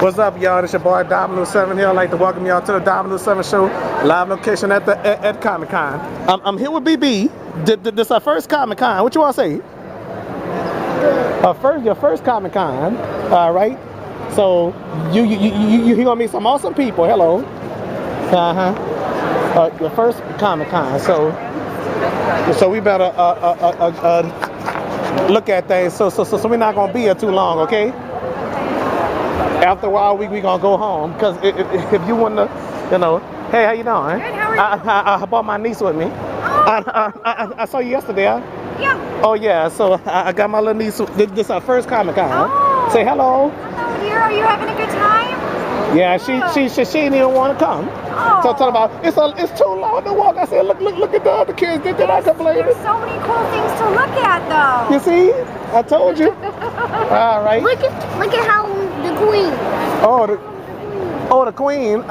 What's up, y'all? It's your boy Dominoes 7 here. I'd like to welcome y'all to the Dominoes 7 show, live location at the Comic Con. I'm here with BB. This our first Comic Con. What you want to say? Your first Comic Con. All right. So you gonna meet some awesome people. Hello. Your first Comic Con. So we better look at things. So we're not gonna be here too long, okay? After a while, we gonna go home, because if you wanna, hey, how you doing? Good, how are you? I brought my niece with me. Oh. I saw you yesterday, huh? Yeah. Oh yeah, so I got my little niece. This is our first Comic Con. Oh. Say hello. Hello, dear. Are you having a good time? Yeah, she didn't even want to come. Oh. So talking about it's too long to walk. I said, look at the other kids. Did I complain? There's so many cool things to look at, though. You see? I told you. All right. Look at how the queen. The queen.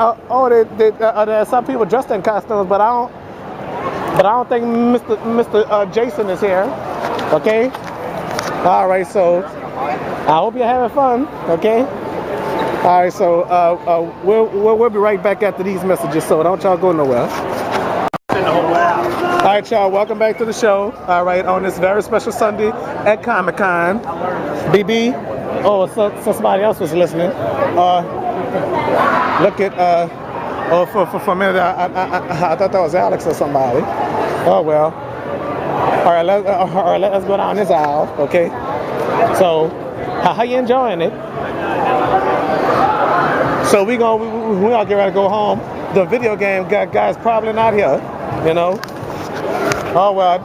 There's some people dressed in costumes, but I don't think Mr. Jason is here. Okay. All right. So I hope you're having fun. Okay. All right. So we'll be right back after these messages. So don't y'all go nowhere. All right, y'all. Welcome back to the show. All right, on this very special Sunday at Comic Con. BB. Oh, so somebody else was listening. Look at, for a minute, I thought that was Alex or somebody. Oh, well. All right, let's go down this aisle, okay? So, how you enjoying it? So we all get ready to go home. The video game guy's probably not here, you know? Oh, well.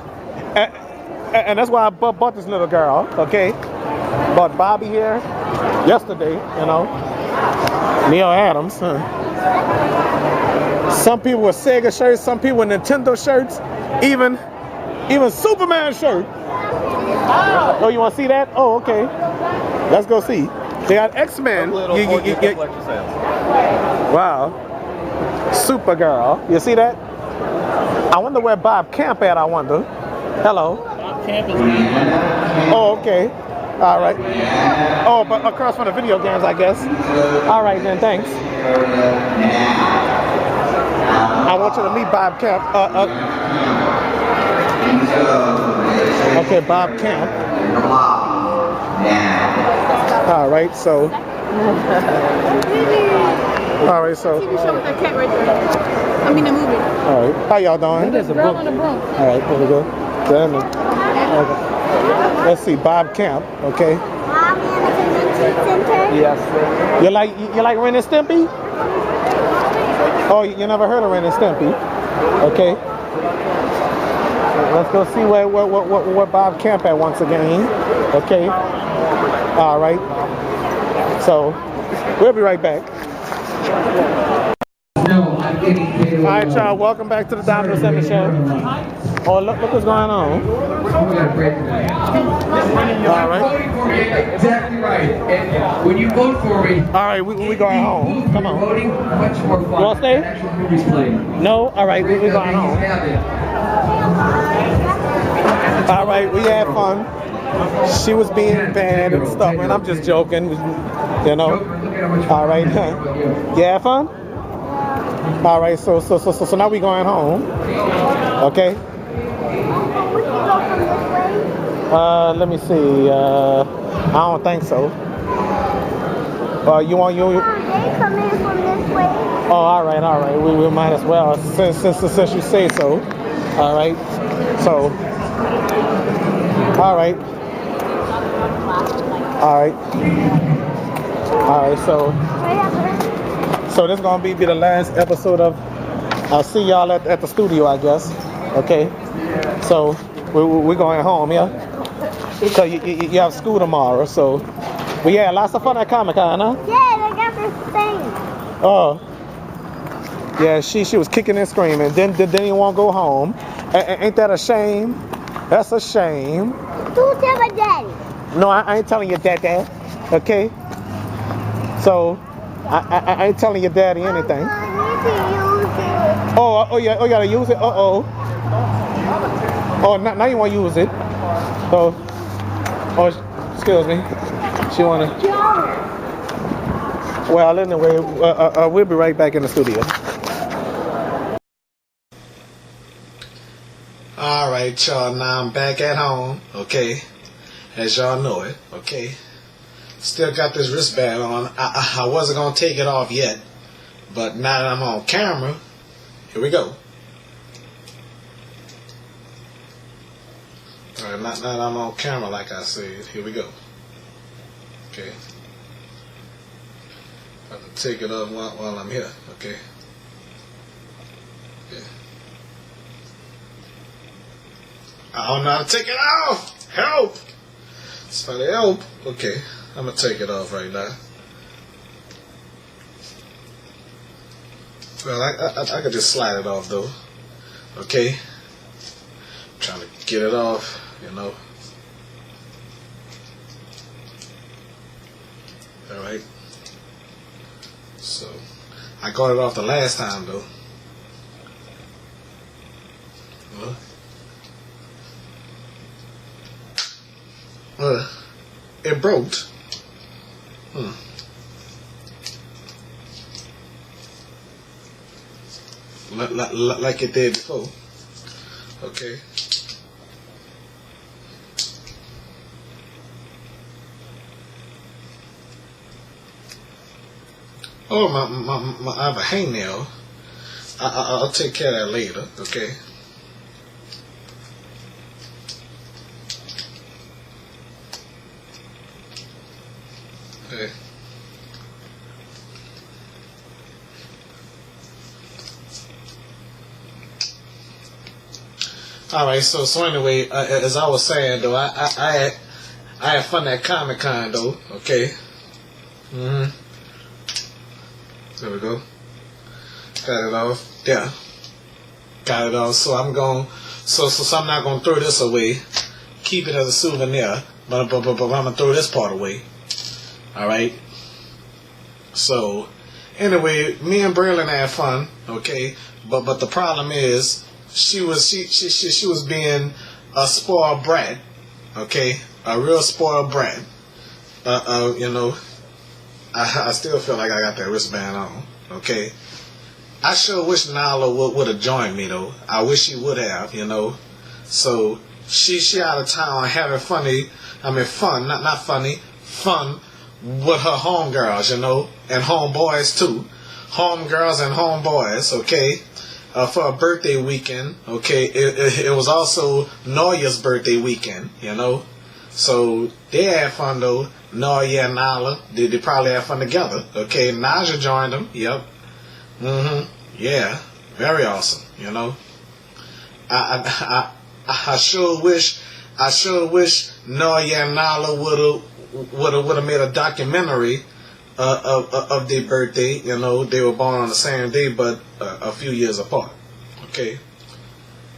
And that's why I bought this little girl, okay? Bought Bobby here yesterday, Neil Adams. Some people with Sega shirts, some people with Nintendo shirts, even Superman shirt. Oh, you want to see that? Oh, okay. Let's go see. They got X-Men. Wow. Supergirl. You see that? I wonder where Bob Camp at, I wonder. Hello. Bob Camp is here. Oh, okay. All right. Oh, but across from the video games, I guess. All right, then, thanks. I want you to meet Bob Camp. Okay, Bob Camp. All right, so. All right, so. TV show with that cat right there. I mean the movie. All right. How y'all doing? There's a Girl book. on the broom. All right, here we go. Damn it. Okay. Let's see, Bob Camp. Okay. Bob Center. Yes. You like Ren and Stimpy? Oh, you never heard of Ren and Stimpy? Okay. Let's go see where Bob Camp at once again. Okay. All right. So we'll be right back. All right, y'all. Welcome back to the Dominoes 7 show. Oh, look what's going on. All right. Exactly right. And when you vote for me, all right, we going home. Come on. voting much more fun. Want to stay? Actual movies played. No? All right, we going home. All right, we had fun. She was being bad and stuff, and I'm just joking, All right. You had fun? All right, so now we going home. Okay. Let me see. I don't think so. You? They come in from this way. Oh, all right. We might as well, since you say so. All right. So. All right. So this is gonna be the last episode of. I'll see y'all at the studio, I guess. Okay. So we're going home, yeah. So you have school tomorrow, so we had lots of fun at Comic Con, huh? Yeah, they got this thing. Oh. Yeah, she was kicking and screaming. Then you won't go home. Ain't that a shame? That's a shame. Don't tell my daddy. No, I ain't telling your dad. Okay. So I ain't telling your daddy anything. I need to use it. Oh yeah, you gotta use it. Oh, now you want to use it. Oh, excuse me. She wanna. Well, anyway, we'll be right back in the studio. All right, y'all. Now I'm back at home. Okay, as y'all know it. Okay, still got this wristband on. I wasn't gonna take it off yet, but now that I'm on camera, here we go. All right, now that I'm on camera, like I said, here we go. Okay. I'm going to take it off while I'm here, okay? Yeah. I don't know how to take it off! Help! Somebody help! Okay, I'm going to take it off right now. Well, I could just slide it off though, okay? I'm trying to get it off, you know. Alright. So, I got it off the last time though. It broke. Like it did before. Okay. Oh, I have a hangnail. I'll take care of that later, okay? Okay. All right, so anyway, as I was saying though, I had fun at Comic-Con though, okay? There we go. Got it off. Yeah. Got it off. So I'm going. So I'm not going to throw this away. Keep it as a souvenir. But I'm going to throw this part away. All right. So anyway, me and Braylon had fun. Okay. But the problem is she was being a spoiled brat. Okay. A real spoiled brat. You know. I still feel like I got that wristband on, okay? I sure wish Nala would have joined me, though. I wish she would have, you know? So, she out of town having fun, not funny, fun with her homegirls, you know? And homeboys, too. Homegirls and homeboys, okay? For a birthday weekend, okay? It was also Noya's birthday weekend, you know? So, they had fun, though. Noya and Nala, they probably had fun together. Okay, Naja joined them. Yep. Yeah, very awesome. You know, I sure wish Noya and Nala would have made a documentary of their birthday. You know, they were born on the same day, but a few years apart. Okay.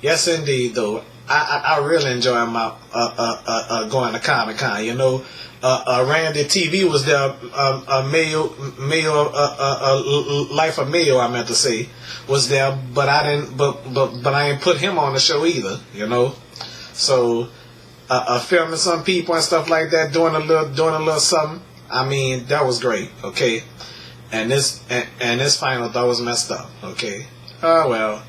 Yes, indeed. Though I really enjoy my going to Comic-Con. You know. Randy TV was there. Life of Mayo, I meant to say, was there, but I didn't. But I didn't put him on the show either. You know, so filming some people and stuff like that, doing a little something. I mean, that was great. Okay, and this final thought was messed up. Okay, oh well.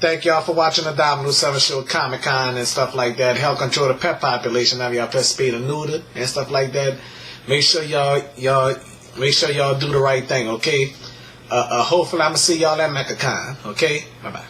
Thank y'all for watching the Dominoes 7 show, Comic-Con and stuff like that. Help control the pet population. Have y'all pet spayed or neutered and stuff like that. Make sure y'all do the right thing, okay? Hopefully I'm gonna see y'all at MechaCon, okay? Bye-bye.